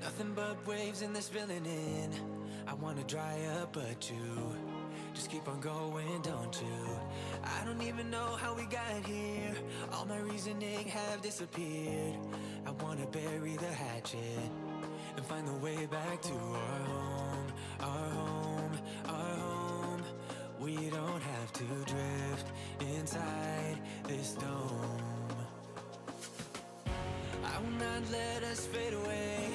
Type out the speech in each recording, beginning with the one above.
Nothing but waves in this filling in. I wanna dry up, but you just keep on going, don't you? I don't even know how we got here. All my reasoning have disappeared. I wanna bury the hatchet and find the way back to our home, our home, our home. We don't have to drift inside this dome. I will not let us fade away.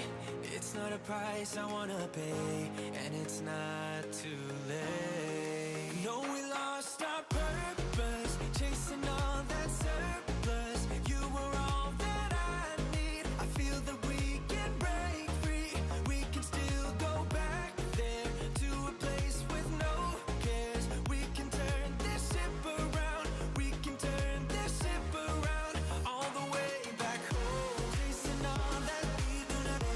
It's not a price I wanna pay, and it's not too late. No, we lost our purpose, chasing all that surplus. You were all that I need. I feel that we can break free. We can still go back there to a place with no cares. We can turn this ship around. We can turn this ship around all the way back home. Chasing all that we don't have,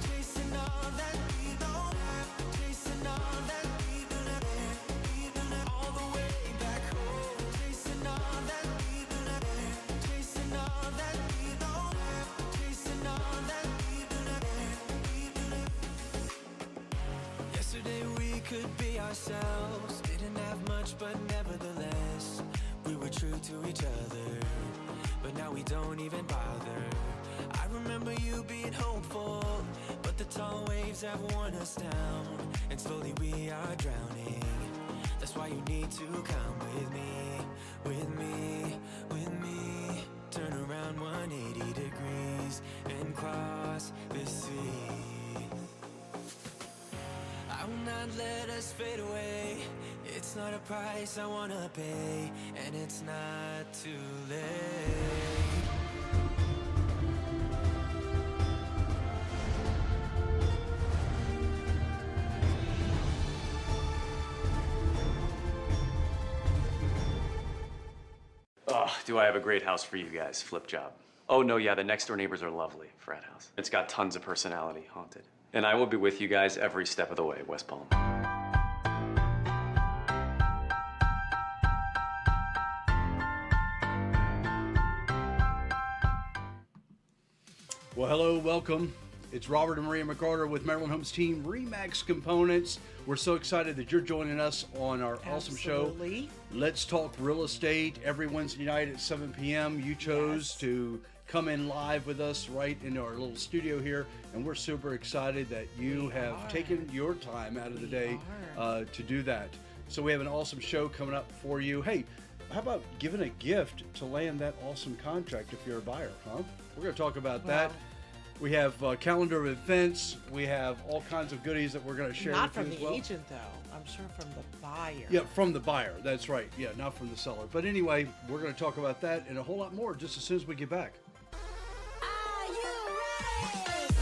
chasing all that we don't have, chasing all that we don't have, all the way back home. Chasing all that we don't have, chasing all that we don't have, chasing all that we don't have. Yesterday we could be ourselves. Didn't have much, but nevertheless we were true to each other. But now we don't even bother. I remember you being hopeful, but the tall waves have worn us down, and slowly we are drowning. That's why you need to come with me, with me, with me. Turn around 180 degrees and cross the sea. I will not let us fade away. It's not a price I wanna pay, and it's not too late. Oh, do I have a great house for you guys, flip job. Oh no, yeah, the next door neighbors are lovely, frat house. It's got tons of personality, haunted. And I will be with you guys every step of the way, West Palm. Well, hello, welcome. It's Robert and Maria McCarter with Maryland Homes Team Remax Components. We're so excited that you're joining us on our awesome show. Let's Talk Real Estate every Wednesday night at 7 p.m. You chose to come in live with us right in our little studio here, and we're super excited that you have taken your time out of the day to do that. So we have an awesome show coming up for you. Hey, how about giving a gift to land that awesome contract if you're a buyer, huh? We're going to talk about that. We have a calendar of events. We have all kinds of goodies that we're going to share Not with you from as the well. agent, though. I'm sure from the buyer. Yeah, from the buyer. That's right. Yeah, not from the seller. But anyway, we're going to talk about that and a whole lot more just as soon as we get back. Are you ready?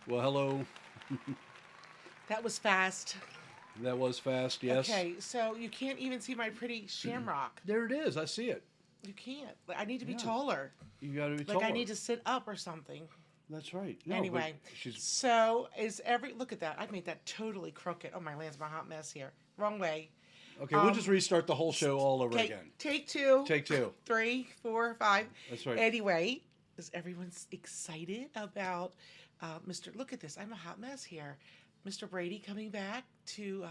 Well, hello. That was fast. That was fast, yes. Okay, so you can't even see my pretty shamrock. There it is. I see it. You can't. Like, I need to be Yeah. taller. You got to be Like taller. I need to sit up or something. That's right. No, Anyway, but she's so is look at that. I made that totally crooked. Oh, my land's my hot mess here. Wrong way. okay. We'll just restart the whole show all over Okay, again. take two. Take two. 3, 4, 5. That's right. Anyway, is everyone excited about Mr. Look at this. I'm a hot mess here. Mr. Brady coming back to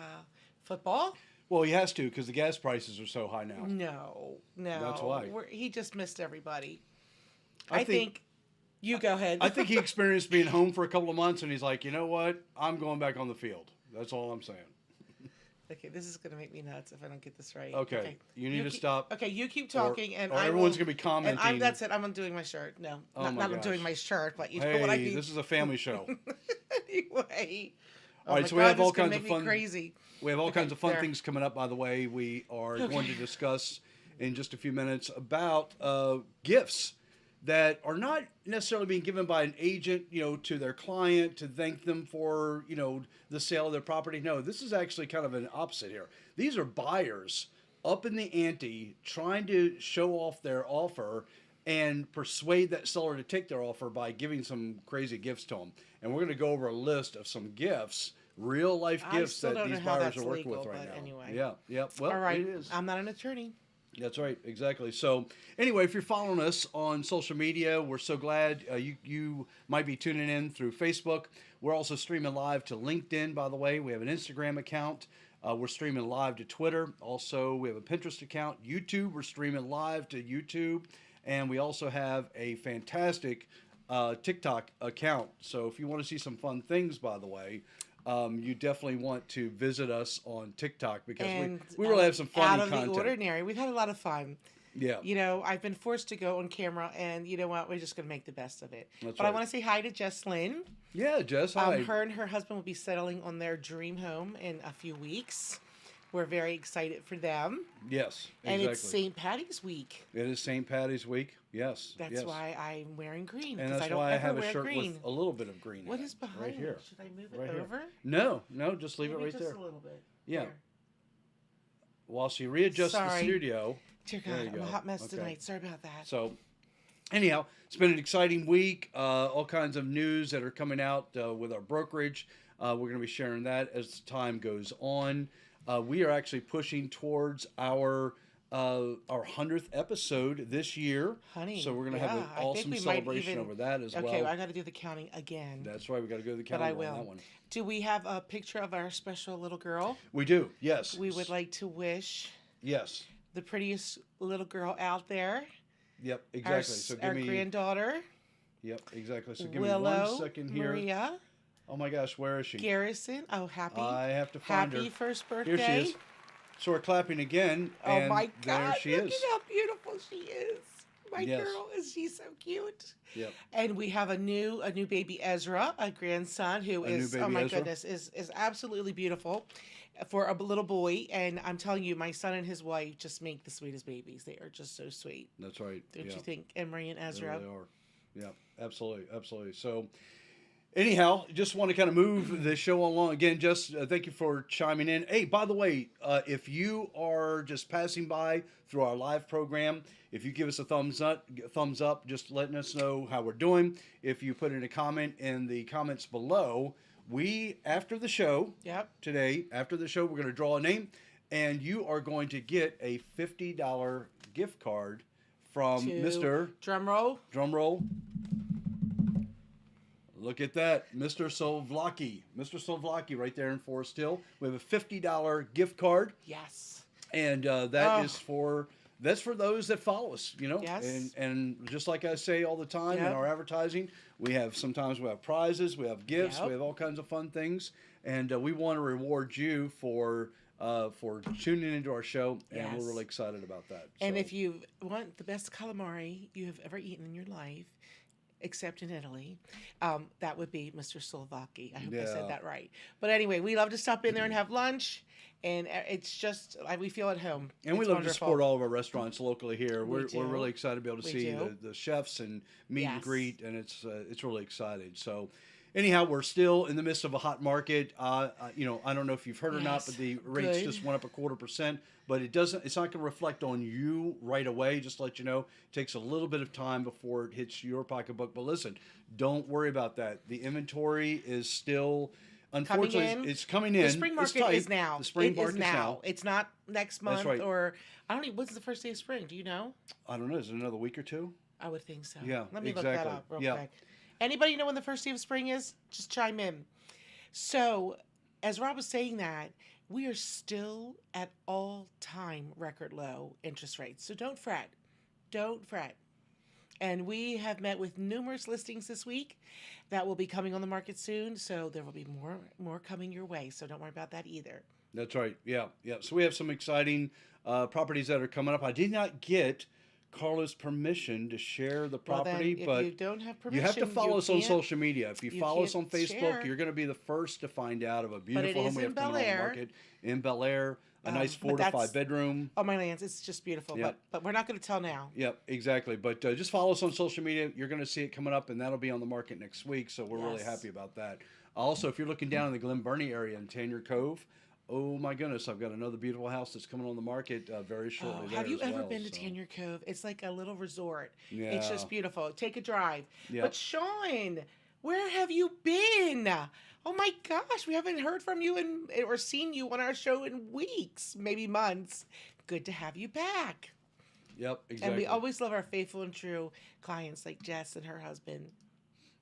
football? Well, he has to because the gas prices are so high now. No. That's why. He just missed everybody. I I think you go ahead. I think he experienced being home for a couple of months, and he's like, you know what? I'm going back on the field. That's all I'm saying. Okay, this is going to make me nuts if I don't get this right. Okay, you need to stop. Okay, you keep talking, and or I everyone's will, going to be commenting. And that's it. I'm undoing my shirt. No, Oh not my I'm doing gosh. my shirt, but you know Hey, what I mean. this is a family show. Anyway. All right, my so we God, have all this is gonna kinds of make me fun. crazy. We have all Okay, kinds of fun there. things coming up. By the way, we are going to discuss in just a few minutes about gifts that are not necessarily being given by an agent, to their client to thank them for, the sale of their property. No, this is actually kind of an opposite here. These are buyers up in the ante trying to show off their offer and persuade that seller to take their offer by giving some crazy gifts to them. And we're going to go over a list of some gifts, real life gifts that these buyers are working with right now. Anyway. Yeah. Well, all right. it is. I'm not an attorney. That's right, exactly. So, anyway, if you're following us on social media, we're so glad you might be tuning in through Facebook. We're also streaming live to LinkedIn, by the way. We have an Instagram account. We're streaming live to Twitter. Also, we have a Pinterest account. YouTube, we're streaming live to YouTube. And we also have a fantastic TikTok account. So, if you want to see some fun things, by the way, you definitely want to visit us on TikTok because we really have some funny content. Out of the ordinary. We've had a lot of fun. Yeah. You know, I've been forced to go on camera, and you know what? We're just going to make the best of it. That's but right. I want to say hi to 𝚬𝚜. Yeah, Jess, hi. Her and her husband will be settling on their dream home in a few weeks. We're very excited for them. Yes, exactly. And it's St. Patty's week. It is St. Patty's week. Yes. That's why I'm wearing green. And that's I don't why I ever have a wear shirt green. with a little bit of green. What is behind right here? Should I move it Right over? Here. No, just leave Maybe it right just there. a little bit. Yeah. Here. While she readjusts the Sorry. studio. Dear There God, you I'm a go. hot mess Okay. tonight. Sorry about that. So, anyhow, it's been an exciting week. All kinds of news that are coming out with our brokerage. We're going to be sharing that as time goes on. We are actually pushing towards our 100th episode this year. Honey, So we're going to have an I think awesome we might celebration even- over that as well. Okay, I got to do the counting again. That's right. We got to go to the but calendar I on that will. one. Do we have a picture of our special little girl? We do. Yes. We would like to wish Yes. the prettiest little girl out there. Yep. Our, Exactly. So give our me. granddaughter, Yep. Exactly. So give Willow me 1 second here. Maria Oh my gosh, where is she? Garrison. Oh, happy! I have to find happy her. first birthday! Here she is. So we're clapping again. Oh and my God! There she Look is. at how beautiful she is. My Yes. girl, is she so cute? Yep. And we have a new baby Ezra, a grandson who A new is baby oh my Ezra. goodness is absolutely beautiful for a little boy. And I'm telling you, my son and his wife just make the sweetest babies. They are just so sweet. That's right. Don't yeah. you think, Emery and They Ezra? really are. Yeah, absolutely, absolutely. So, anyhow, just want to kind of move this show along again. Just thank you for chiming in. Hey, by the way, if you are just passing by through our live program, if you give us a thumbs up, just letting us know how we're doing. If you put in a comment in the comments below, after the show today, after the show, we're going to draw a name, and you are going to get a $50 gift card from Mr. Drumroll. Look at that, Mr. 𝚐𝚒𝚅. Mr. 𝚐𝚒𝚅 right there in Forest Hill. We have a $50 gift card. Yes. And that's for those that follow us, you know. Yes. And just like I say all the time in our advertising, sometimes we have prizes, we have gifts, we have all kinds of fun things, and we want to reward you for tuning into our show, and we're really excited about that. And So, if you want the best calamari you have ever eaten in your life, except in Italy, that would be Mr. 𝚐𝚒𝚅. I hope I said that right. But anyway, we love to stop in there and have lunch, and it's just we feel at home. And we love to support all of our restaurants locally here. We're do. really excited to be able to see the chefs and meet and Yes. greet, and it's really exciting. So, anyhow, we're still in the midst of a hot market. I don't know if you've heard or not, but the rates just went up 0.25%. But it's not going to reflect on you right away. Just to let you know, it takes a little bit of time before it hits your pocketbook. But listen, don't worry about that. The inventory is still, unfortunately, it's coming in. The spring market is now. The spring market market is now. It's not next month right. or I don't even. When's the first day of spring? Do you know? I don't know. Is it another week or two? I would think so. Yeah, Let me look that exactly. up real Yeah. quick. Anybody know when the first day of spring is? Just chime in. So, as Rob was saying that, we are still at all-time record low interest rates. So don't fret. Don't fret. And we have met with numerous listings this week that will be coming on the market soon. So there will be more coming your way. So don't worry about that either. That's right. Yeah. So we have some exciting properties that are coming up. I did not get Carla's permission to share the property, then, if but you don't have permission, you have to follow us on can't- social media. If you follow us on can't Facebook, share. you're going to be the first to find out of a beautiful is home we in have coming on the Bel Air. market in Bel Air. A nice but 4 to 5 that's- bedroom. Oh, my lands, it's just beautiful. Yep. But we're not going to tell now. Yep, exactly. But just follow us on social media. You're going to see it coming up, and that'll be on the market next week. So we're really Yes. happy about that. Also, if you're looking down in the Glen Burnie area in Tanyard Cove, oh my goodness, I've got another beautiful house that's coming on the market very shortly. Have you ever been to so. Tanya Cove? It's like a little resort. Yeah. It's just beautiful. Take a drive. Yep. But Sean, where have you been? Oh my gosh, we haven't heard from you or seen you on our show in weeks, maybe months. Good to have you back. Yep, exactly. And we always love our faithful and true clients like Jess and her husband.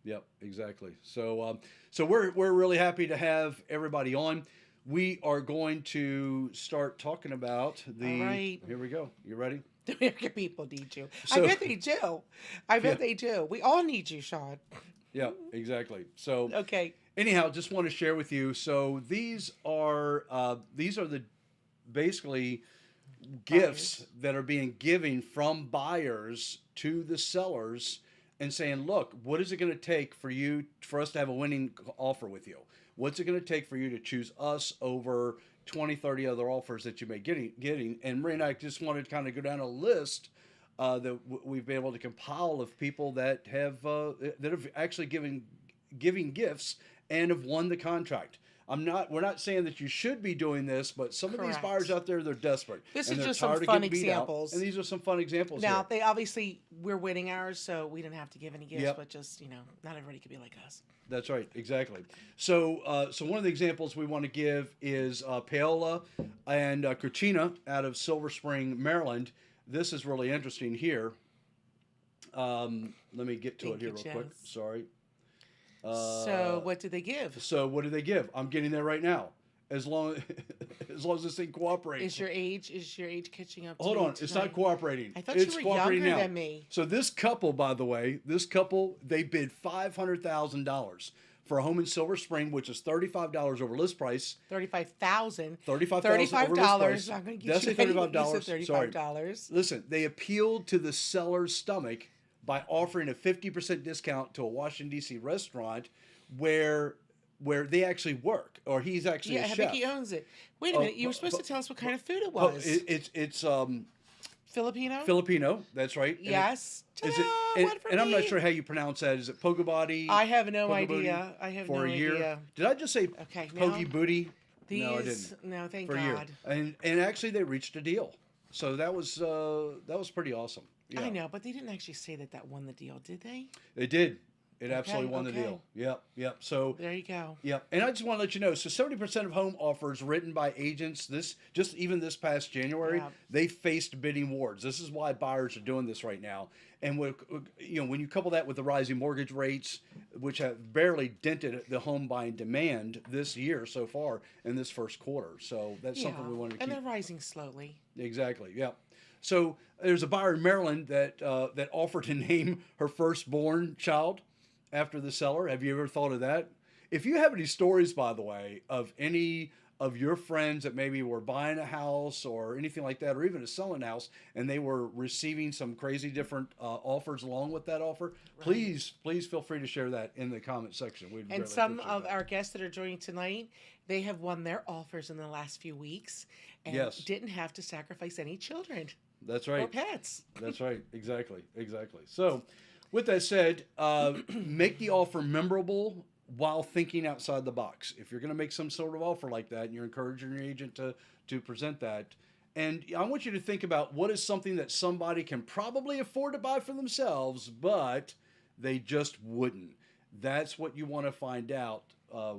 Yep, exactly. So, so we're really happy to have everybody on. We are going to start talking about the. All right. Here we go. You ready? The American people need you. So- I bet they do. I bet they do. We all need you, Sean. Yeah, exactly. So, Okay. anyhow, just want to share with you. So these are the basically gifts that are being given from buyers to the sellers and saying, look, what is it going to take for us to have a winning offer with you? What's it going to take for you to choose us over 20, 30 other offers that you may getting? And Marie and I just wanted to kind of go down a list that we've been able to compile of people that have actually giving gifts and have won the contract. We're not saying that you should be doing this, but some of these Correct. buyers out there, they're desperate. This and is they're just some tired of fun getting beat out. examples. And these are some fun examples Now, here. we're winning ours, so we didn't have to give any gifts, Yep. but just, not everybody could be like us. That's right, exactly. So, so one of the examples we want to give is Paola and Christina out of Silver Spring, Maryland. This is really interesting here. Let me get to Thank it here you, real quick. Jess. Sorry. So what did they give? So what do they give? I'm getting there right now. As long as this thing cooperates. Is your age catching up to Hold me on, it's tonight? not cooperating. I thought it's you were cooperating younger now. than me. So this couple, by the way, they bid $500,000 for a home in Silver Spring, which is $35 over list price. $35,000. $35,000 over list price. I'm going to That's get you $35. You said Sorry. $35. Listen, they appealed to the seller's stomach by offering a 50% discount to a Washington D.C. restaurant where they actually work, or he's actually a I chef. think he owns it. Wait a minute, you were supposed to tell us what kind of food it Oh, was. it's Filipino? Filipino. That's right. And Yes. Is Ta-da, it? one for And I'm not me. sure how you pronounce that. Is it pogo body? I have no Pogo booty idea. I have for no a year. idea. Did I just say Okay, now, pogie booty? These, No, I didn't. No, thank For a year. God. And actually they reached a deal. So that was pretty awesome. Yeah. I know, but they didn't actually say that won the deal, did they? It did. It absolutely won the okay. deal. Yep. So There you go. yep. And I just want to let you know, so 70% of home offers written by agents even this past January, Yeah. they faced bidding wars. This is why buyers are doing this right now. And when you couple that with the rising mortgage rates, which have barely dented the home buying demand this year so far in this first quarter. So that's something we want to keep. And they're rising slowly. Exactly. Yeah. So there's a buyer in Maryland that offered to name her firstborn child after the seller. Have you ever thought of that? If you have any stories, by the way, of any of your friends that maybe were buying a house or anything like that, or even a selling house, and they were receiving some crazy different offers along with that offer, please feel free to share that in the comment section. We'd And really some appreciate of that. our guests that are joining tonight, they have won their offers in the last few weeks and Yes. didn't have to sacrifice any children That's or right. pets. That's right. Exactly. So, with that said, make the offer memorable while thinking outside the box. If you're going to make some sort of offer like that and you're encouraging your agent to present that, and I want you to think about what is something that somebody can probably afford to buy for themselves, but they just wouldn't. That's what you want to find out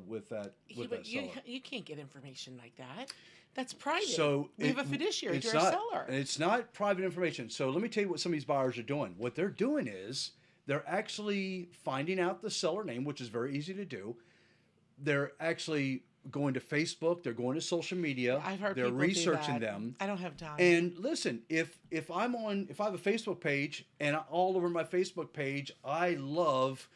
with that But seller. you can't get information like that. That's private. So we have a fiduciary to it's our not- seller. It's not private information. So let me tell you what some of these buyers are doing. What they're doing is they're actually finding out the seller name, which is very easy to do. They're actually going to Facebook. They're going to social media. I've heard they're people researching do that. them. I don't have time. And listen, if I have a Facebook page and all over my Facebook page, I love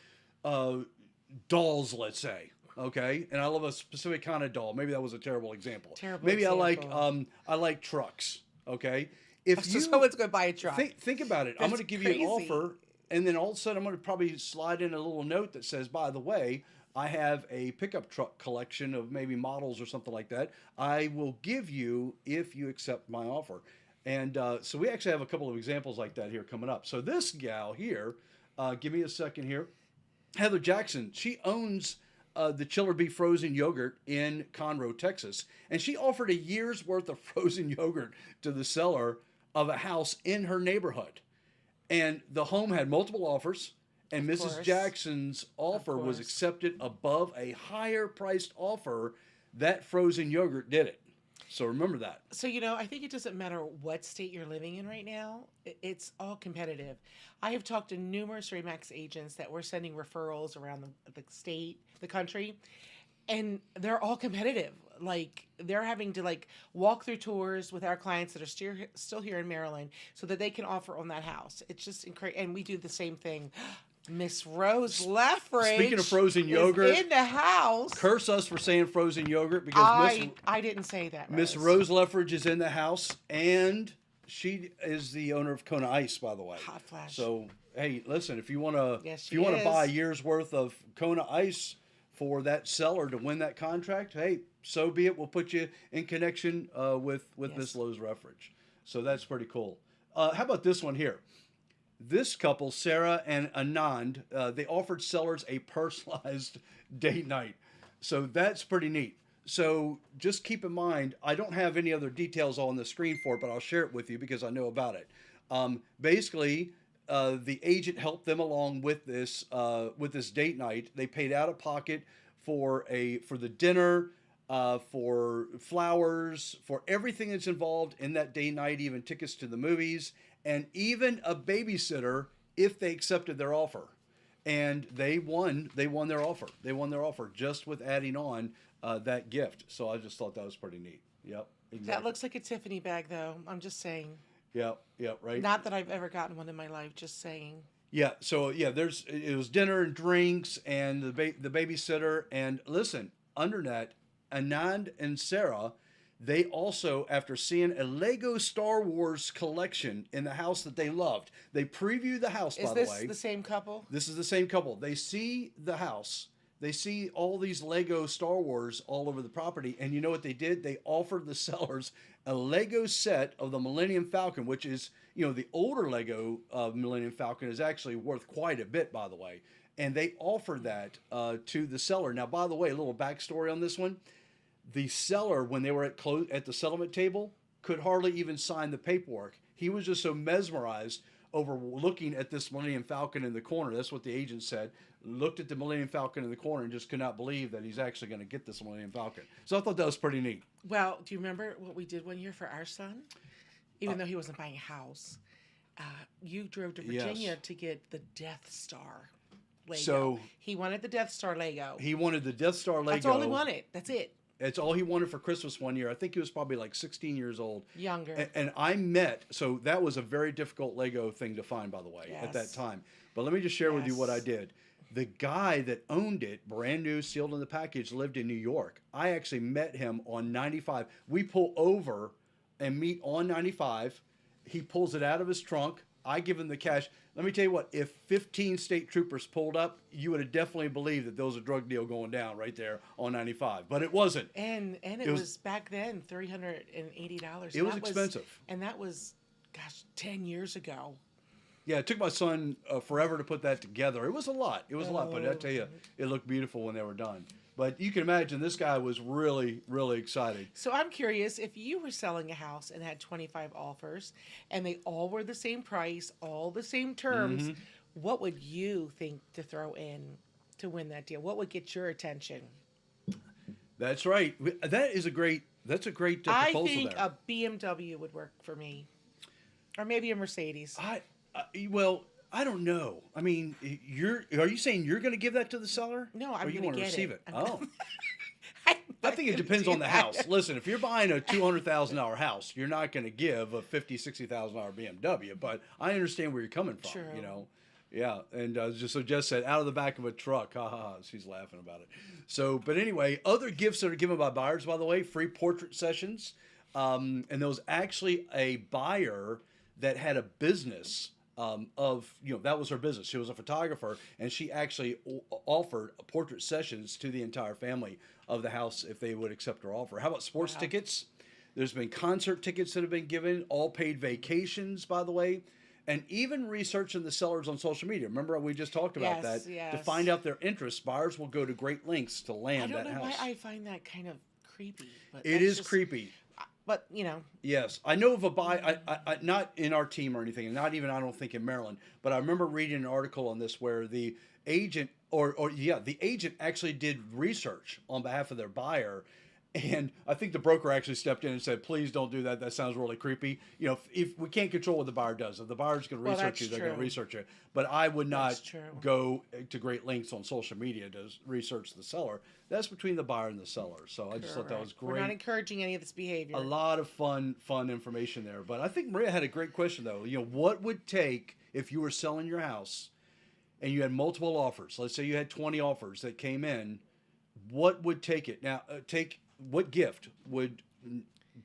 dolls, let's say. Okay, and I love a specific kind of doll. Maybe that was a terrible example. Maybe example. I like trucks. Okay, if so someone's going to buy a truck. think about it, I'm That's going to give you an crazy. offer, and then all of a sudden I'm going to probably slide in a little note that says, by the way, I have a pickup truck collection of maybe models or something like that. I will give you if you accept my offer. And so we actually have a couple of examples like that here coming up. So this gal here, give me a second here, Heather Jackson, she owns the Chiller Bee frozen yogurt in Conroe, Texas, and she offered a year's worth of frozen yogurt to the seller of a house in her neighborhood. And the home had multiple offers, and Of Mrs. course. Jackson's offer was course. accepted above a higher priced offer. That frozen yogurt did it. So remember that. So, I think it doesn't matter what state you're living in right now. It's all competitive. I have talked to numerous RE/MAX agents that we're sending referrals around the state, the country, and they're all competitive. Like, they're having to, walk through tours with our clients that are still here in Maryland so that they can offer on that house. It's just incredible. And we do the same thing. Miss Rose Leffridge. Speaking of frozen yogurt, is in the house. Curse us for saying frozen yogurt because I didn't say that. Miss Rose Leffridge is in the house, and she is the owner of Kona Ice, by the way. Hot flash. So hey, listen, if you want to, Yes, if you want she to buy a is. year's worth of Kona Ice for that seller to win that contract, hey, so be it. We'll put you in connection with Yes. Miss Rose Leffridge. So that's pretty cool. How about this one here? This couple, Sarah and Anand, they offered sellers a personalized date night. So that's pretty neat. So just keep in mind, I don't have any other details on the screen for it, but I'll share it with you because I know about it. Basically, the agent helped them along with this date night. They paid out of pocket for the dinner, for flowers, for everything that's involved in that day night, even tickets to the movies, and even a babysitter if they accepted their offer. And they won their offer. They won their offer just with adding on that gift. So I just thought that was pretty neat. Yep, exactly. That looks like a Tiffany bag, though. I'm just saying. Yep, right. Not that I've ever gotten one in my life. Just saying. Yeah, so yeah, it was dinner and drinks and the babysitter, and listen, under that, Anand and Sarah, they also, after seeing a Lego Star Wars collection in the house that they loved, they previewed the house, by the way. Is this the same couple? This is the same couple. They see the house. They see all these Lego Star Wars all over the property, and you know what they did? They offered the sellers a Lego set of the Millennium Falcon, which is, the older Lego Millennium Falcon is actually worth quite a bit, by the way. And they offered that to the seller. Now, by the way, a little backstory on this one. The seller, when they were at the settlement table, could hardly even sign the paperwork. He was just so mesmerized over looking at this Millennium Falcon in the corner. That's what the agent said. Looked at the Millennium Falcon in the corner and just could not believe that he's actually going to get this Millennium Falcon. So I thought that was pretty neat. Well, do you remember what we did one year for our son? Even though he wasn't buying a house, you drove to Virginia Yes. to get the Death Star Lego. So he wanted the Death Star Lego. he wanted the Death Star Lego. That's all he wanted. That's it. It's all he wanted for Christmas one year. I think he was probably like 16 years old. Younger. And I met, so that was a very difficult Lego thing to find, by the way, at that Yes. time. But let me just share with you what I Yes. did. The guy that owned it, brand new, sealed in the package, lived in New York. I actually met him on 95. We pull over and meet on 95. He pulls it out of his trunk. I give him the cash. Let me tell you what, if 15 state troopers pulled up, you would have definitely believed that there was a drug deal going down right there on 95. But it wasn't. And it was back then $380. It was expensive. And that was, 10 years ago. Yeah, it took my son forever to put that together. It was a lot. It was a lot, but I tell you, it looked beautiful when they were done. But you can imagine this guy was really, really excited. So I'm curious, if you were selling a house and had 25 offers and they all were the same price, all the same terms, Mm-hmm. what would you think to throw in to win that deal? What would get your attention? That's right. That's a great proposal I think there. a BMW would work for me. Or maybe a Mercedes. Well, I don't know. I mean, are you saying you're going to give that to the seller? No, Or I'm you going want to to get receive it. it? Oh. I'm I not think it gonna depends do on the that. house. Listen, if you're buying a $200,000 house, you're not going to give a $50,000-$60,000 BMW. But I understand where you're coming from. True. Yeah. And so Jess said, out of the back of a truck. Ha ha ha. She's laughing about it. So, but anyway, other gifts that are given by buyers, by the way, free portrait sessions. And there was actually a buyer that had a business. That was her business. She was a photographer, and she actually offered portrait sessions to the entire family of the house if they would accept her offer. How about sports tickets? There's been concert tickets that have been given, all paid vacations, by the way. and even researching the sellers on social media. Remember, we just talked about Yes, that. To yes. find out their interests, buyers will go to great lengths to I land don't that know house. why I find that kind of creepy. But It that's is just- creepy. But, you know. Yes, I know of a buy. I not in our team or anything, and not even I don't think in Maryland. But I remember reading an article on this where the agent, the agent actually did research on behalf of their buyer, and I think the broker actually stepped in and said, "Please don't do that. That sounds really creepy." You know, if we can't control what the buyer does, if the buyer's going to Well, research you, that's they're going to true. research it. But I would That's not true. go to great lengths on social media to research the seller. That's between the buyer and the seller. So I just thought that was Correct. great. We're not encouraging any of this behavior. A lot of fun information there. But I think Maria had a great question though. You know, what would take if you were selling your house and you had multiple offers? Let's say you had 20 offers that came in. What would take it? Now, what gift would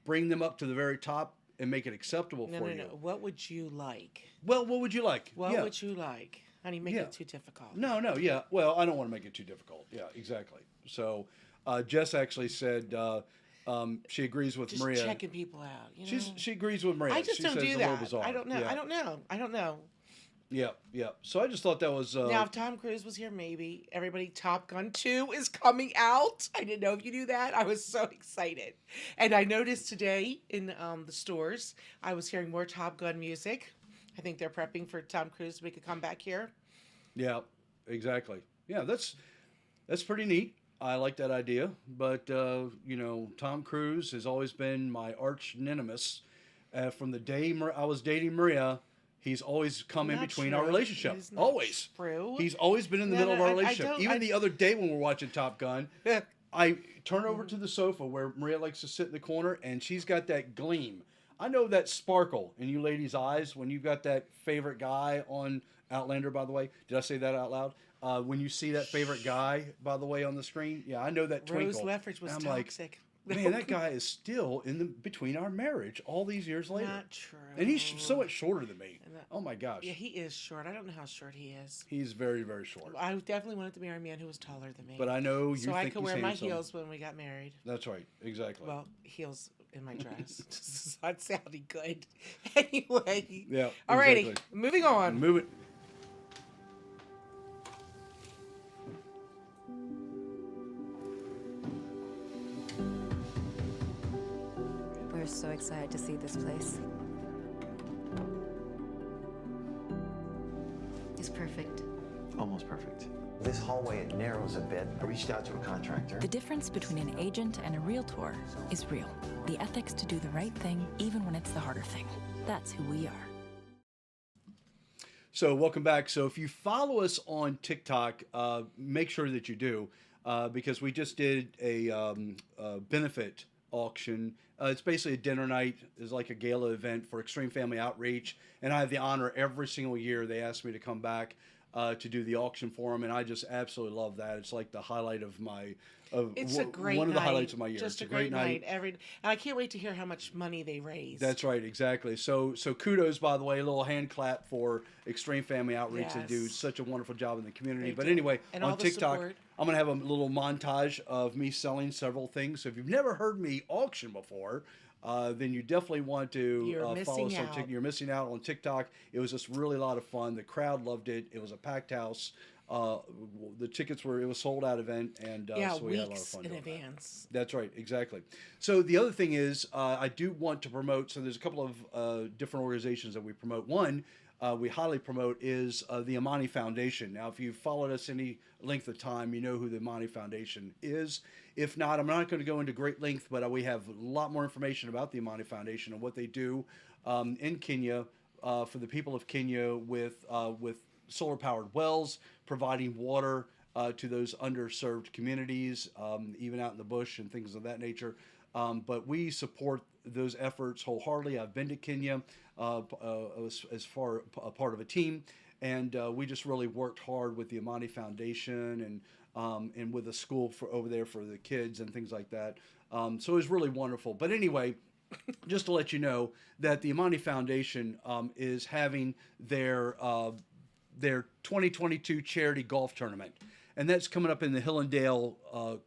bring them up to the very top and make it acceptable for you? No. What would you like? Well, what would you like? What Yeah. would you like? Honey, make Yeah. it too difficult. No, yeah. Well, I don't want to make it too difficult. Yeah, exactly. So, Jess actually said she agrees with Just Maria. checking people out. You know? She agrees with Maria. I just she don't says do it's a little that. bizarre. I don't know. Yeah. I don't know. Yeah. So I just thought that was. Now, if Tom Cruise was here, maybe. Everybody, Top Gun 2 is coming out. I didn't know if you knew that. I was so excited. And I noticed today in the stores, I was hearing more Top Gun music. I think they're prepping for Tom Cruise to make a comeback here. Yeah, exactly. Yeah, that's pretty neat. I like that idea. But you know, Tom Cruise has always been my arch nemesis. From the day I was dating Maria, he's always come in Not between true. our relationship. It is not Always. true. He's always been in the No, middle of no, our I relationship. don't- Even I- the other day when we were watching Top Gun, I turn over to the sofa where Maria likes to sit in the corner, and she's got that gleam. I know that sparkle in you ladies' eyes when you've got that favorite guy on Outlander, by the way. Did I say that out loud? When you see that favorite guy, by the way, on the screen. Yeah, I know that Rose twinkle. Leffridge was And I'm like, toxic. man, that guy is still between our marriage all these years later. Not true. And he's so much shorter than me. And that- Oh my gosh. Yeah, he is short. I don't know how short he is. He's very, very short. I definitely wanted to marry a man who was taller than me. But I know you so think I could he's wear my handsome. heels when we got married. That's right. Exactly. Well, heels in my dress. This is not sounding good. Anyway. Yeah, Alrighty, exactly. moving on. Move it. We're so excited to see this place. It's perfect. Almost perfect. This hallway, it narrows a bit. I reached out to a contractor. The difference between an agent and a realtor is real. The ethics to do the right thing, even when it's the harder thing. That's who we are. So welcome back. So if you follow us on TikTok, make sure that you do, because we just did a benefit auction. It's basically a dinner night. It's like a gala event for Extreme Family Outreach, and I have the honor every single year. They ask me to come back to do the auction for them, and I just absolutely love that. It's like the highlight of my. It's a great one of the night. highlights of my year. Just It's a great night. And I can't wait to hear how much money they raise. That's right, exactly. So kudos, by the way, a little hand clap for Extreme Family Outreach. They do Yes. such a wonderful job in the community. They But do. anyway, And on all the TikTok, support. I'm going to have a little montage of me selling several things. So if you've never heard me auction before, then you definitely want to You're follow us missing on out. TikTok. You're missing out on TikTok. It was just really a lot of fun. The crowd loved it. It was a packed house. The tickets it was sold out event, and yeah, so we had a lot of weeks fun in doing that. advance. That's right, exactly. So the other thing is, I do want to promote. So there's a couple of different organizations that we promote. One we highly promote is the Amani Foundation. Now, if you've followed us any length of time, you know who the Amani Foundation is. If not, I'm not going to go into great length, but we have a lot more information about the Amani Foundation and what they do in Kenya for the people of Kenya with solar-powered wells, providing water to those underserved communities, even out in the bush and things of that nature. But we support those efforts wholeheartedly. I've been to Kenya as far a part of a team, and we just really worked hard with the Amani Foundation and with a school over there for the kids and things like that. So it was really wonderful. But anyway, just to let you know that the Amani Foundation is having their 2022 charity golf tournament. and that's coming up in the Hillendale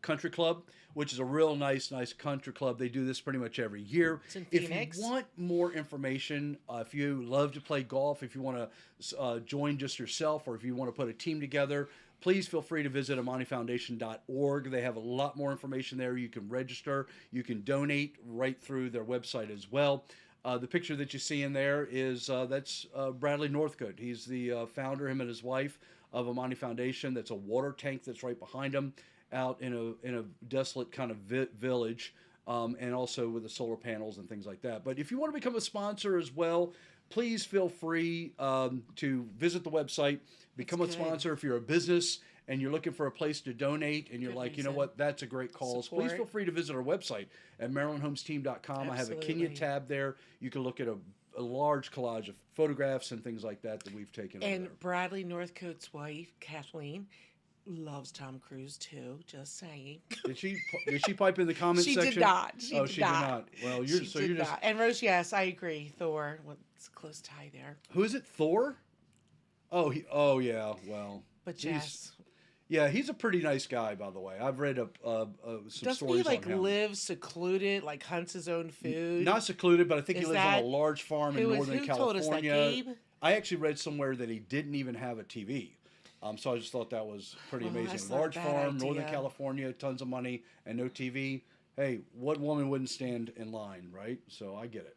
Country Club, which is a real nice country club. They do this pretty much every year. It's in If Phoenix. you want more information, if you love to play golf, if you want to join just yourself, or if you want to put a team together, please feel free to visit AmaniFoundation.org. They have a lot more information there. You can register. You can donate right through their website as well. The picture that you see in there is that's Bradley Northcote. He's the founder, him and his wife, of Amani Foundation. That's a water tank that's right behind him, out in a desolate kind of village, and also with the solar panels and things like that. But if you want to become a sponsor as well, please feel free to visit the website, become a sponsor. If you're a business and you're looking for a place to donate and you're like, you know what, that's a great cause, please feel free to visit our website at MarylandHomesTeam.com. I have a Kenya tab there. You can look at a large collage of photographs and things like that we've taken over And there. Bradley Northcote's wife, Kathleen, loves Tom Cruise too. Just saying. Did she pipe in the comments She section? did not. She Oh, did she not. did not. Well, She you're did just. not. And Rose, yes, I agree. Thor, what's a close tie there? Who is it? Thor? Oh yeah. Well, But he's- yes. Yeah, he's a pretty nice guy, by the way. I've read some Doesn't stories he like on him. live secluded, like hunts his own food? Not secluded, but I think he Is lives on that- a large farm in Northern who California. told us that, Gabe? I actually read somewhere that he didn't even have a TV. So I just thought that was pretty Oh, that's amazing. not a Large bad farm, Northern idea. California, tons of money, and no TV. Hey, what woman wouldn't stand in line, right? So I get it.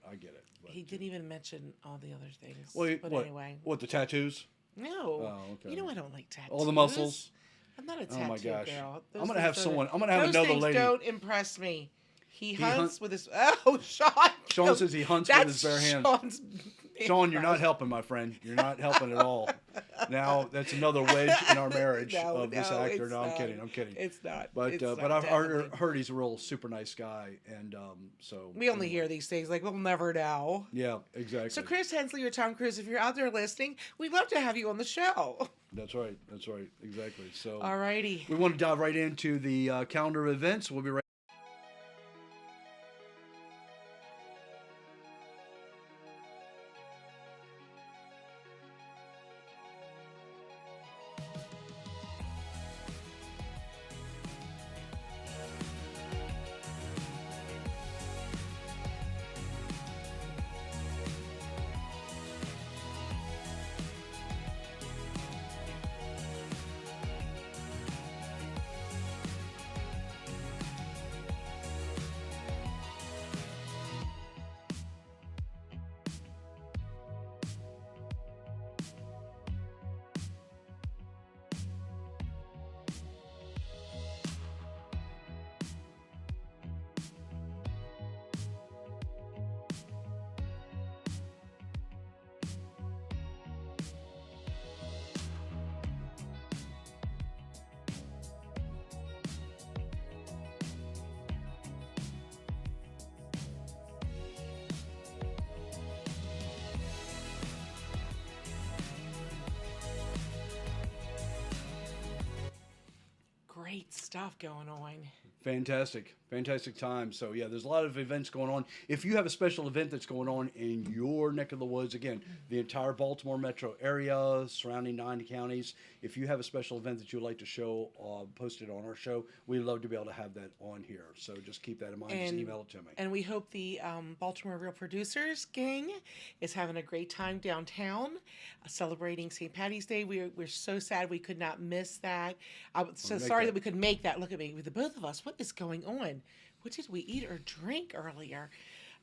But, He didn't even mention all the other things. well, but what? anyway. What, the tattoos? No. Oh, okay. You know I don't like tattoos. All the muscles? I'm not a Oh tattoo my gosh. girl. I'm gonna have those another things lady. don't impress me. He hunts hunt- with his. Oh, Sean. Sean says he hunts with his bare hands. Sean's Sean, you're not helping, my friend. You're not helping at all. Now that's another wedge in our marriage of this actor. it's No, I'm not. kidding. I'm kidding. It's not. But It's but not, I've definitely. heard he's a real super nice guy, and so We only hear these things like we'll never know. Yeah, exactly. So Chris Hensley or Tom Cruise, if you're out there listening, we'd love to have you on the show. That's right. Exactly. So Alrighty. we want to dive right into the calendar of events. We'll be right. Great stuff going on. Fantastic time. So yeah, there's a lot of events going on. If you have a special event that's going on in your neck of the woods, again, the entire Baltimore metro area, surrounding 9 counties, if you have a special event that you would like to show, post it on our show, we'd love to be able to have that on here. So just keep that in mind. Just email it to me. And we hope the Baltimore Real Producers gang is having a great time downtown, celebrating St. Patty's Day. We're so sad we could not miss that. I'm so sorry that we could make that. Look at me, with the both of us. What is going on? What did we eat or drink earlier?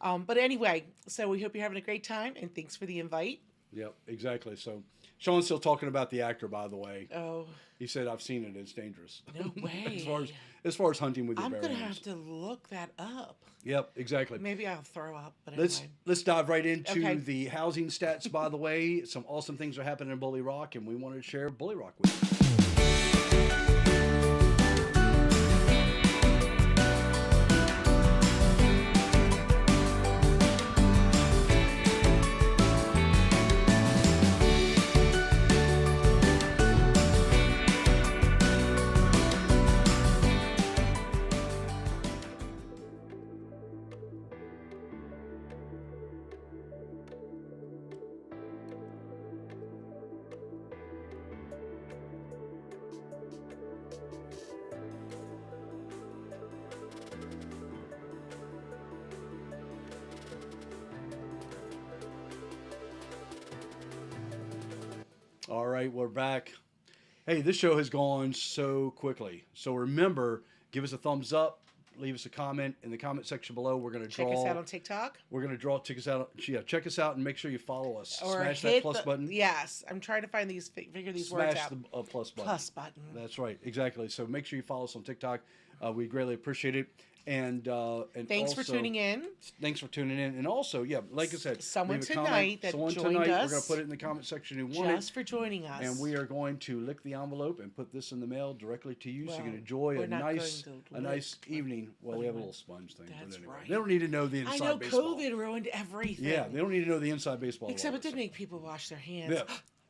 But anyway, so we hope you're having a great time, and thanks for the invite. Yep, exactly. So Sean's still talking about the actor, by the way. Oh, He said, "I've seen it. It's dangerous." no way. as far as hunting with your I'm bare gonna hands. have to look that up. Yep, exactly. Maybe I'll throw up. But Let's anyway. let's dive right into Okay. the housing stats. By the way, some awesome things are happening in Bully Rock, and we wanted to share Bully Rock with you. All right, we're back. Hey, this show has gone so quickly. So remember, give us a thumbs up, leave us a comment in the comment section below. We're going to draw. Check us out on TikTok. We're going to draw. Check us out. Yeah, check us out and make sure you follow us. Or Smash hit that plus the, button. Yes, I'm trying to find these, figure these words Smash out. the plus button. Plus button. That's right, exactly. So make sure you follow us on TikTok. We greatly appreciate it. And Thanks for also, tuning in. Thanks for tuning in. And also, yeah, like I said, Someone leave a comment. tonight that Someone joined tonight, us we're going to put it in the comment section who won just for joining us. and we are going to lick the envelope and put this in the mail directly to you, so you Well, can enjoy we're a not nice going to nice lick, evening. Well, but we have a anyway. little sponge thing. That's But anyway, right. they don't need to know the I inside know baseball. COVID ruined everything. Yeah, they don't need to know the inside baseball. Except of it did ours. make people wash their hands. Yeah.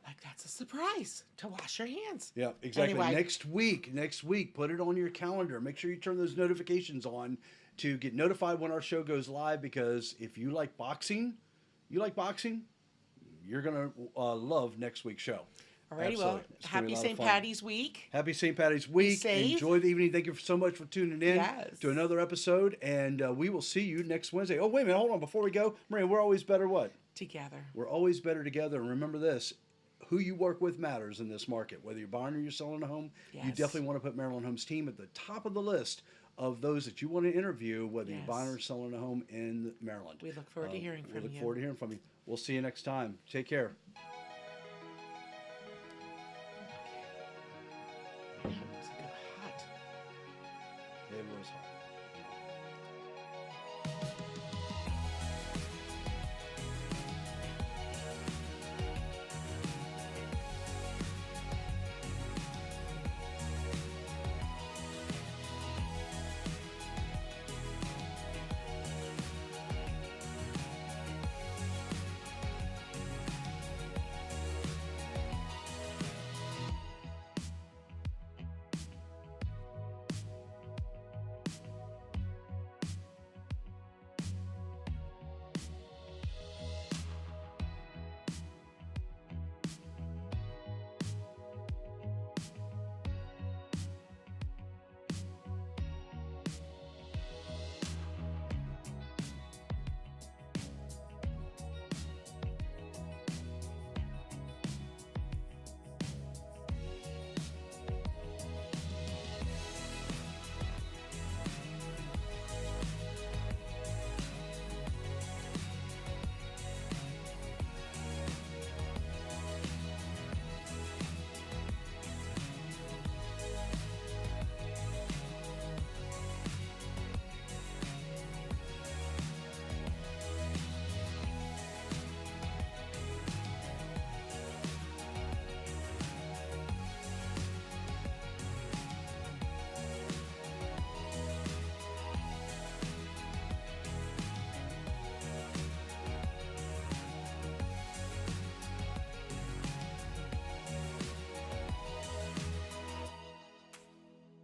Like that's a surprise to wash your hands. Yeah, exactly. Anyway. Next week, put it on your calendar. Make sure you turn those notifications on to get notified when our show goes live, because if you like boxing, you're going to love next week's show. Alrighty, Absolutely. well, It's gonna be happy a lot of St. fun. Patty's week. Happy St. Patty's week. safe. Enjoy the evening. Thank you so much for tuning in Yes. to another episode, and we will see you next Wednesday. Oh, wait a minute. Hold on. Before we go, Maria, we're always better what? Together. We're always better together. And remember this, who you work with matters in this market. Whether you're buying or you're selling a home, you Yes. definitely want to put Maryland Homes team at the top of the list of those that you want to interview, whether you're Yes. buying or selling a home in Maryland. We look forward to hearing from We look you. forward to hearing from you. We'll see you next time. Take care. It's like hot. It was hot.